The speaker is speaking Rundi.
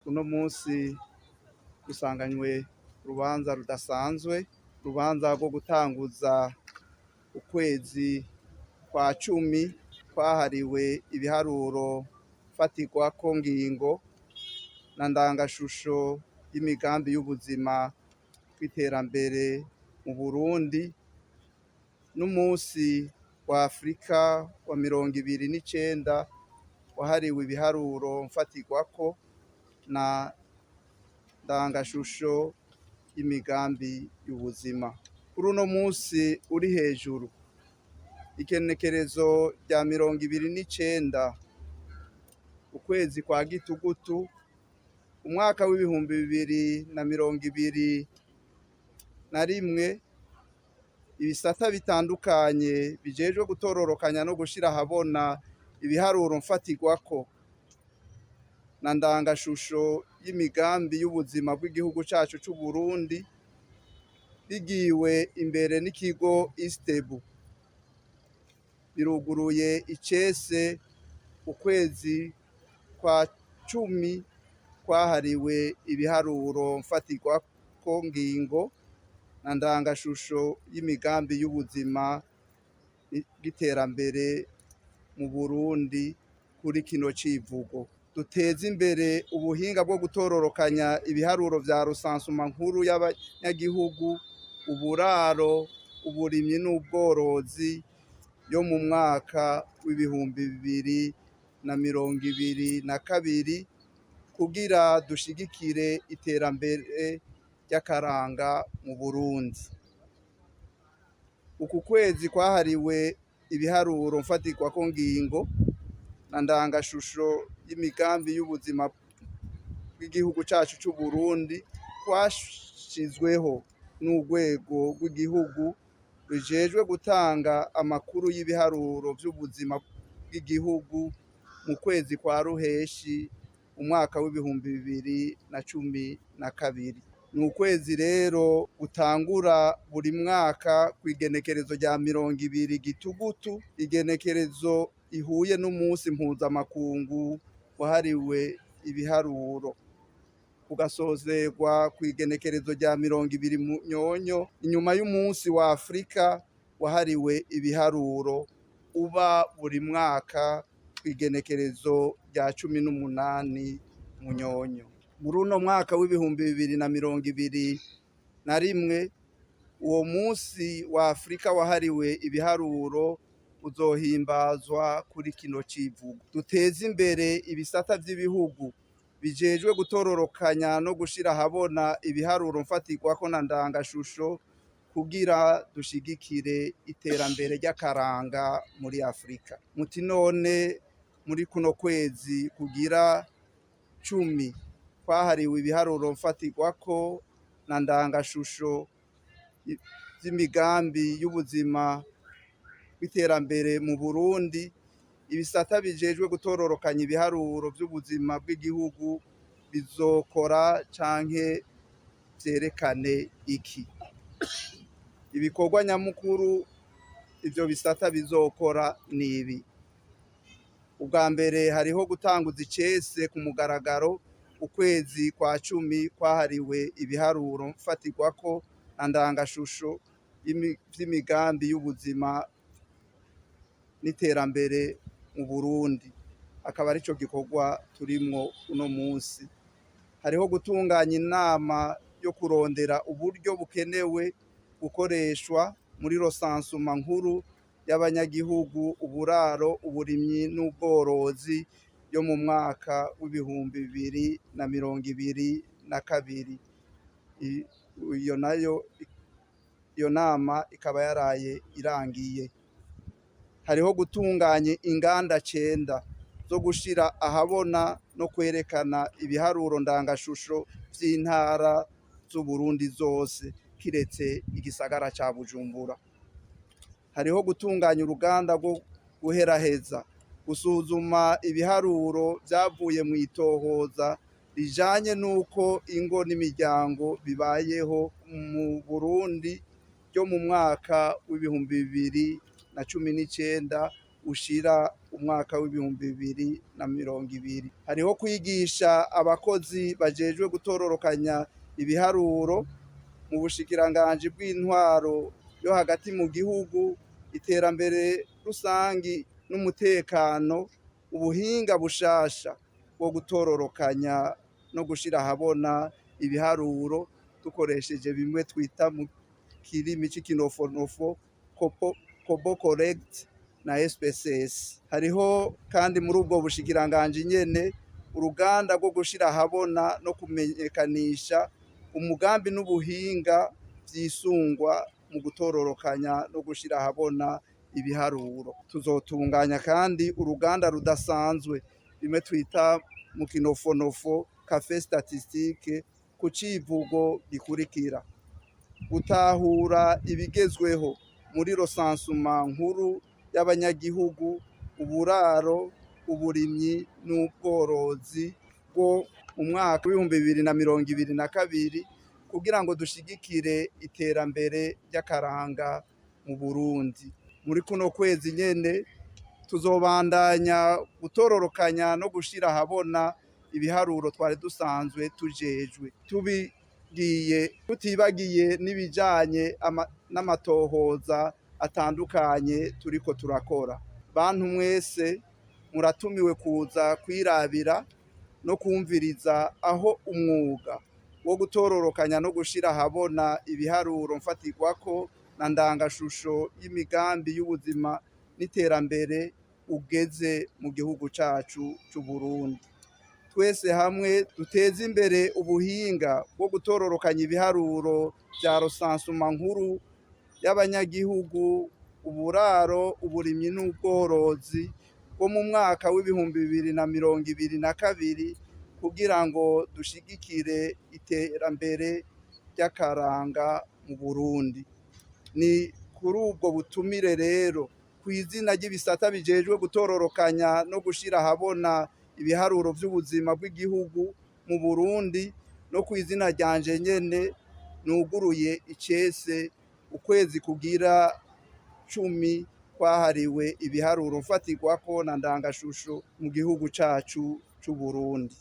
Uno munsi dusanganywe urubanza rudasanzwe, urubanza rwo gutanguza ukwezi kwa cumi kwahariwe ibiharuro mfatirwako-ngigo na ndangashusho y'imigambi y'ubuzima bw'iterambere mu Burundi, n'umunsi wa Afrika wa 29 wahariwe ibiharuro mfatirwako na ndangashusho y'imigambi y'ubuzima. Kuri uno munsi uri hejuru, igenekerezo rya 29 ukwezi kwa gitugutu, umwaka w'2021, ibisata bitandukanye bijejwe gutororokanya no gushira ahabona ibiharuro mfatirwako na ndangashusho y'imigambi y'ubuzima bw'igihugu cacu c'u Burundi, bigiwe imbere n'ikigo ISTEEBU, biruguruye icese ukwezi kwa cumi kwahariwe ibiharuro mfatirwako-ngigo na ndangashusho y'imigambi y'ubuzima bw'iterambere mu Burundi. Kuri kino civugo, duteze imbere ubuhinga bwo gutororokanya ibiharuro vya rusansuma nkuru y'abanyagihugu, uburaro, uburimyi n'ubworozi yo mu mwaka w'2022 kugira dushigikire iterambere ry'akaranga mu Burundi. Uku kwezi kwahariwe ibiharuro mfatirwako-ngigo na ndangashusho y'imigambi y'ubuzima bw'igihugu cacu c'u Burundi kwashizweho n'urwego rw'igihugu rujejwe gutanga amakuru y'ibiharuro vy'ubuzima bw'igihugu mu kwezi kwa ruheshi umwaka w'2012. Ni ukwezi rero gutangura buri mwaka kw'igenekerezo rya 20 gitugutu, igenekerezo ihuye n'umunsi mpuzamakungu wahariwe ibiharuro, kugasozerwa kw'igenekerezo rya 20 munyonyo, inyuma y'umunsi wa Afrika wahariwe ibiharuro uba buri mwaka kw'igenekerezo rya 18 munyonyo. Muri uno mwaka w'2021, uwo munsi wa Afrika wahariwe ibiharuro uzohimbazwa kuri kino civugo. Duteze imbere ibisata vy'ibihugu bijejwe gutororokanya no gushira ahabona ibiharuro mfatirwako na ndangashusho kugira dushigikire iterambere ry'akaranga muri Afrika. Muti none muri kuno kwezi kugira 10 kwahariwe ibiharuro mfatirwako na ndangashusho y'imigambi y'ubuzima bw'iterambere mu Burundi, ibisata bijejwe gutororokanya ibiharuro vy'ubuzima bw'igihugu bizokora canke vyerekane iki? Ibikorwa nyamukuru ivyo bisata bizokora nibi: ubwa mbere hariho gutanguza icese ku mugaragaro ukwezi kwa cumi kwahariwe ibiharuro mfatirwako na ndangashusho vy'imigambi y'ubuzima n'iterambere mu Burundi. Akaba arico gikorwa turimwo uno munsi. Hariho gutunganya inama yo kurondera uburyo bukenewe gukoreshwa muri rosansuma nkuru y'abanyagihugu, uburaro, uburimyi n'ubworozi yo mu mwaka w'2022. Iyo nama ikaba yaraye irangiye. Hariho gutunganya inganda 9 zo gushira ahabona no kwerekana ibiharuro ndangashusho vy'intara z'Uburundi zose kiretse igisagara ca Bujumbura. Hariho gutunganya uruganda rwo guheraheza gusuzuma ibiharuro vyavuye mu itohoza rijanye n'uko ingo n'imiryango bibayeho mu Burundi ryo mu mwaka w'2019 ushira umwaka w'ibihumbi 2020. Hariho kwigisha abakozi bajejwe gutororokanya ibiharuro mu bushikiranganji bw'intwaro yo hagati mu gihugu, iterambere rusangi n'umutekano, ubuhinga bushasha bwo gutororokanya no gushira ahabona ibiharuro dukoresheje bimwe twita mu kirimi c'ikinofonofo kobo correct na SPSS. Hariho kandi muri ubwo bushikiranganji nyene uruganda rwo gushira ahabona no kumenyekanisha umugambi n'ubuhinga vyisungwa mu gutororokanya no gushira ahabona ibiharuro. Tuzotunganya kandi uruganda rudasanzwe bimwe twita mu kinofonofo cafe statistique ku civugo gikurikira: gutahura ibigezweho muri rosansuma nkuru y'abanyagihugu, uburaro, uburimyi n'ubworozi bwo mu mwaka w'ibihumbi 2022 kugira ngo dushigikire iterambere ry'akaranga mu Burundi. Muri kuno kwezi nyene tuzobandanya gutororokanya no gushira ahabona ibiharuro twari dusanzwe tujejwe, tutibagiye n'ibijanye n'amatohoza atandukanye turiko turakora. Bantu mwese muratumiwe kuza kwirabira no kumviriza aho umwuga wo gutororokanya no gushira ahabona ibiharuro mfatirwako na ndangashusho y'imigambi y'ubuzima n'iterambere ugeze mu gihugu cacu c'u Burundi. Twese hamwe duteze imbere ubuhinga bwo gutororokanya ibiharuro vya rosansuma nkuru y'abanyagihugu, uburaro, uburimyi n'ubworozi bwo mu mwaka w'ibihumbi 2022 kugira ngo dushigikire iterambere ry'akaranga mu Burundi. Ni kuri ubwo butumire rero kw'izina ry'ibisata bijejwe gutororokanya no gushira ahabona ibiharuro vy'ubuzima bw'igihugu mu Burundi no kw'izina ryanje nyene nuguruye icese ukwezi kugira 10 kwahariwe ibiharuro mfatirwako na ndangashusho mu gihugu cacu c'u Burundi.